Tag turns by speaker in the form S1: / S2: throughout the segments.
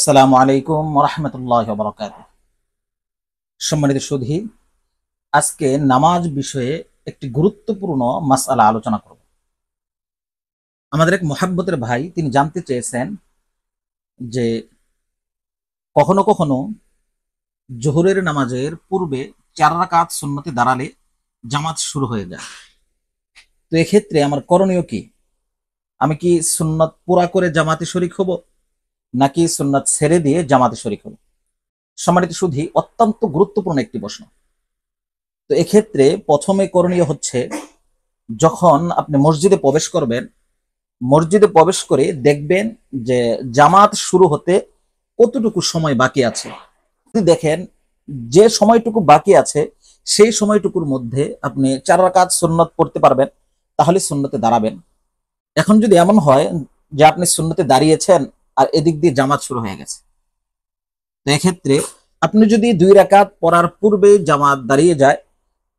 S1: আসসালামু আলাইকুম রহমতুল্লাহ বরকাত। সম্মানিত সুধী, আজকে নামাজ বিষয়ে একটি গুরুত্বপূর্ণ মাসআলা আলোচনা করব। আমাদের এক মুহাব্বতের ভাই তিনি জানতে চেয়েছেন যে কখনো কখনো জোহরের নামাজের পূর্বে 4 রাকাত সুন্নতে দাঁড়ালে জামাত শুরু হয়ে যায়। তো এক্ষেত্রে আমার করণীয় কি? আমি কি সুন্নত পুরা করে জামাতে শরিক হব, নাকি সুন্নত ছেড়ে দিয়ে জামাতে শরিক হব? সম্মানিত সুধী, অত্যন্ত গুরুত্বপূর্ণ একটি প্রশ্ন। তো এক্ষেত্রে প্রথমে করণীয় হচ্ছে, যখন আপনি মসজিদে প্রবেশ করবেন, মসজিদে প্রবেশ করে দেখবেন যে জামাত শুরু হতে কতটুকু সময় বাকি আছে। যদি দেখেন যে সময়টুকু বাকি আছে সেই সময়টুকুর মধ্যে আপনি 4 রাকাত সুন্নত পড়তে পারবেন, তাহলে সুন্নতে দাঁড়াবেন। এখন যদি এমন হয় যে আপনি সুন্নতে দাঁড়িয়েছেন আর এদিক দিয়ে জামাত শুরু হয়ে গেছে, তো এক্ষেত্রে আপনি যদি 2 রাকাত পড়ার পূর্বে জামাত দাঁড়িয়ে যায়,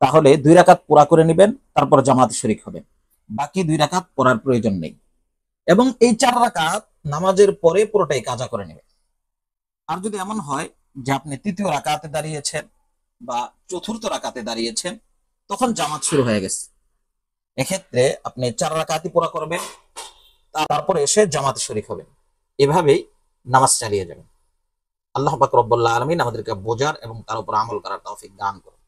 S1: তাহলে 2 রাকাত পুরা করে নেবেন, তারপর জামাতে শরিক হবেন। বাকি 2 রাকাত পড়ার প্রয়োজন নেই, এবং এই 4 রাকাত নামাজের পরে পুরোটাই কাজা করে নেবেন। আর যদি এমন হয় যে আপনি তৃতীয় রাকাতে দাঁড়িয়েছেন বা চতুর্থ রাকাতে দাঁড়িয়েছেন, তখন জামাত শুরু হয়ে গেছে, এক্ষেত্রে আপনি 4 রাকাতই পুরা করবেন, তারপরে এসে জামাতে শরিক হবেন। এভাবেই নামাজ চালিয়ে যাবেন। আল্লাহ পাক রব্বুল আলামিন আমাদেরকে বোঝার এবং তার উপর আমল করার তৌফিক দান করুন।